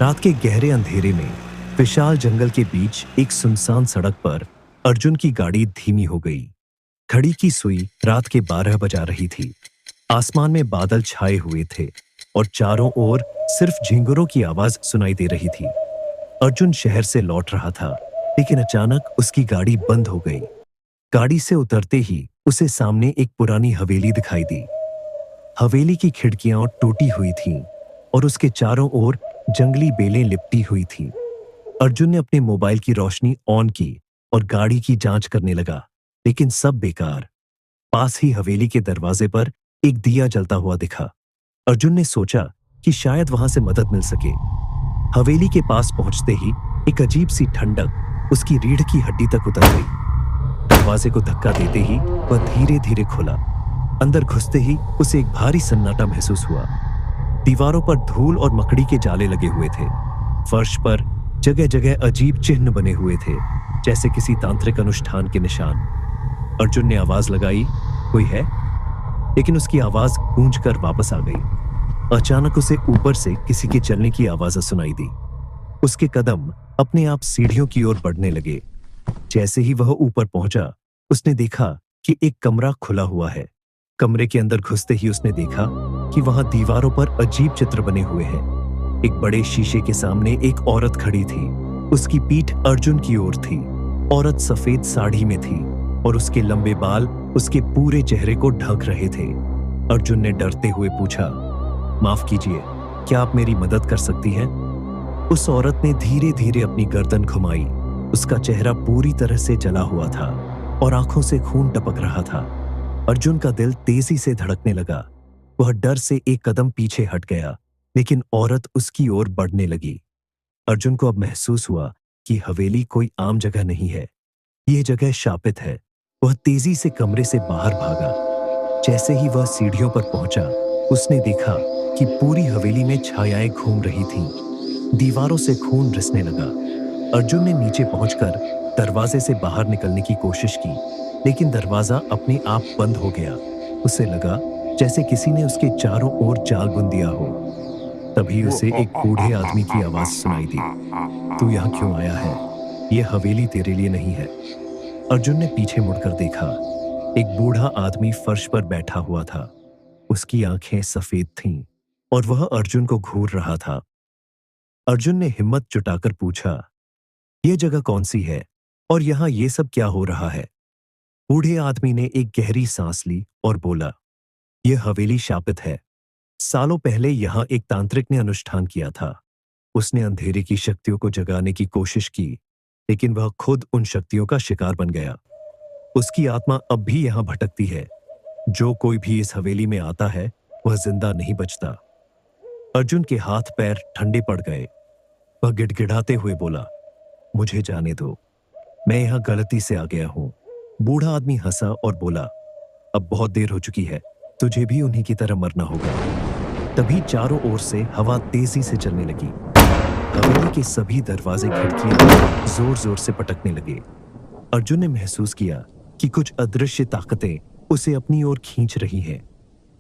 रात के गहरे अंधेरे में विशाल जंगल के बीच एक सुनसान सड़क पर अर्जुन की गाड़ी धीमी हो गई। घड़ी की सुई रात के 12 बजा रही थी। आसमान में बादल छाए हुए थे और चारों ओर सिर्फ झिंगुरों की आवाज सुनाई दे रही थी। अर्जुन शहर से लौट रहा था, लेकिन अचानक उसकी गाड़ी बंद हो गई। गाड़ी से उतरते ही उसे सामने एक पुरानी हवेली दिखाई दी। हवेली की खिड़कियां टूटी हुई थीं और उसके चारों ओर जंगली बेलें लिपटी हुई थीं। अर्जुन ने अपने मोबाइल की रोशनी ऑन की और गाड़ी की जांच करने लगा, लेकिन सब बेकार। पास ही हवेली के दरवाजे पर एक दिया जलता हुआ दिखा। अर्जुन ने सोचा कि शायद वहां से मदद मिल सके। हवेली के पास पहुंचते ही एक अजीब सी ठंडक उसकी रीढ़ की हड्डी तक उतर गई। दरवाजे को धक्का देते ही वह धीरे धीरे खुला। अंदर घुसते ही उसे एक भारी सन्नाटा महसूस हुआ। दीवारों पर धूल और मकड़ी के जाले लगे हुए थे। फर्श पर जगह जगह अजीब चिन्ह बने हुए थे, जैसे किसी तांत्रिक अनुष्ठान के निशान। अर्जुन ने आवाज लगाई, कोई है? लेकिन उसकी आवाज गूंज कर वापस आ गई। अचानक उसे ऊपर से किसी के चलने की आवाज सुनाई दी। उसके कदम अपने आप सीढ़ियों की ओर बढ़ने लगे। जैसे ही वह ऊपर पहुंचा, उसने देखा कि एक कमरा खुला हुआ है। कमरे के अंदर घुसते ही उसने देखा कि वहां दीवारों पर अजीब चित्र बने हुए हैं। एक बड़े शीशे के सामने एक औरत खड़ी थी। उसकी पीठ अर्जुन की ओर थी। औरत सफेद साड़ी में थी और उसके लंबे बाल उसके पूरे चेहरे को ढक रहे थे। अर्जुन ने डरते हुए पूछा, माफ कीजिए, क्या आप मेरी मदद कर सकती हैं? उस औरत ने धीरे धीरे अपनी गर्दन घुमाई। उसका चेहरा पूरी तरह से जला हुआ था और आंखों से खून टपक रहा था। अर्जुन का दिल तेजी से धड़कने लगा। वह डर से एक कदम पीछे हट गया, लेकिन औरत उसकी ओर बढ़ने लगी। अर्जुन को अब महसूस हुआ कि हवेली कोई आम जगह नहीं है, यह जगह शापित है। वह तेजी से कमरे से बाहर भागा। जैसे ही वह सीढ़ियों पर पहुंचा, उसने देखा कि पूरी हवेली में छायाएं घूम रही थीं। दीवारों से खून रिसने लगा। अर्जुन ने नीचे पहुंचकर दरवाजे से बाहर निकलने की कोशिश की, लेकिन दरवाजा अपने आप बंद हो गया। उसे लगा जैसे किसी ने उसके चारों ओर जाल बुन दिया हो। तभी उसे एक बूढ़े आदमी की आवाज सुनाई दी, तू यहाँ क्यों आया है? यह हवेली तेरे लिए नहीं है। अर्जुन ने पीछे मुड़कर देखा। एक बूढ़ा आदमी फर्श पर बैठा हुआ था। उसकी आंखें सफेद थीं और वह अर्जुन को घूर रहा था। अर्जुन ने हिम्मत जुटाकर पूछा, यह जगह कौन सी है और यहाँ ये सब क्या हो रहा है? बूढ़े आदमी ने एक गहरी सांस ली और बोला, यह हवेली शापित है। सालों पहले यहाँ एक तांत्रिक ने अनुष्ठान किया था। उसने अंधेरे की शक्तियों को जगाने की कोशिश की, लेकिन वह खुद उन शक्तियों का शिकार बन गया। उसकी आत्मा अब भी यहाँ भटकती है। जो कोई भी इस हवेली में आता है, वह जिंदा नहीं बचता। अर्जुन के हाथ पैर ठंडे पड़ गए। वह गिड़गिड़ाते हुए बोला, मुझे जाने दो, मैं यहाँ गलती से आ गया हूँ। बूढ़ा आदमी हंसा और बोला, अब बहुत देर हो चुकी है, तुझे भी उन्हीं की तरह मरना होगा। तभी चारों ओर से हवा तेजी से चलने लगी। हवेली के सभी दरवाजे खिड़कियां जोर जोर से पटकने लगे। अर्जुन ने महसूस किया कि कुछ अदृश्य ताकतें उसे अपनी ओर खींच रही हैं।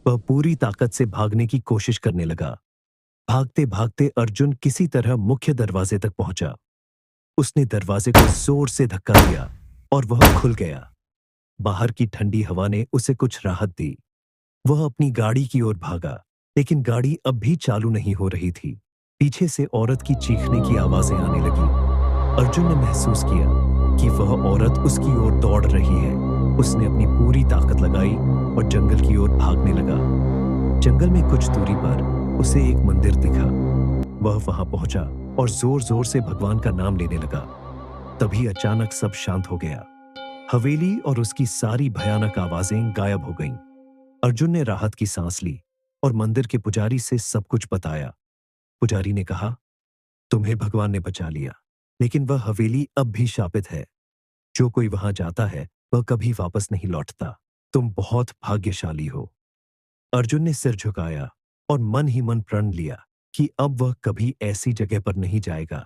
वह पूरी ताकत से भागने की कोशिश करने लगा। भागते भागते अर्जुन किसी तरह मुख्य दरवाजे तक पहुंचा। उसने दरवाजे को जोर से धक्का दिया और वह खुल गया। बाहर की ठंडी हवा ने उसे कुछ राहत दी। वह अपनी गाड़ी की ओर भागा, लेकिन गाड़ी अब भी चालू नहीं हो रही थी। पीछे से औरत की चीखने की आवाजें आने लगी। अर्जुन ने महसूस किया कि वह औरत उसकी ओर दौड़ रही है। उसने अपनी पूरी ताकत लगाई और जंगल की ओर भागने लगा। जंगल में कुछ दूरी पर उसे एक मंदिर दिखा। वह वहां पहुंचा और जोर जोर से भगवान का नाम लेने लगा। तभी अचानक सब शांत हो गया। हवेली और उसकी सारी भयानक आवाजें गायब हो गईं। अर्जुन ने राहत की सांस ली और मंदिर के पुजारी से सब कुछ बताया। पुजारी ने कहा, तुम्हें भगवान ने बचा लिया, लेकिन वह हवेली अब भी शापित है। जो कोई वहां जाता है, वह कभी वापस नहीं लौटता। तुम बहुत भाग्यशाली हो। अर्जुन ने सिर झुकाया और मन ही मन प्रण लिया कि अब वह कभी ऐसी जगह पर नहीं जाएगा।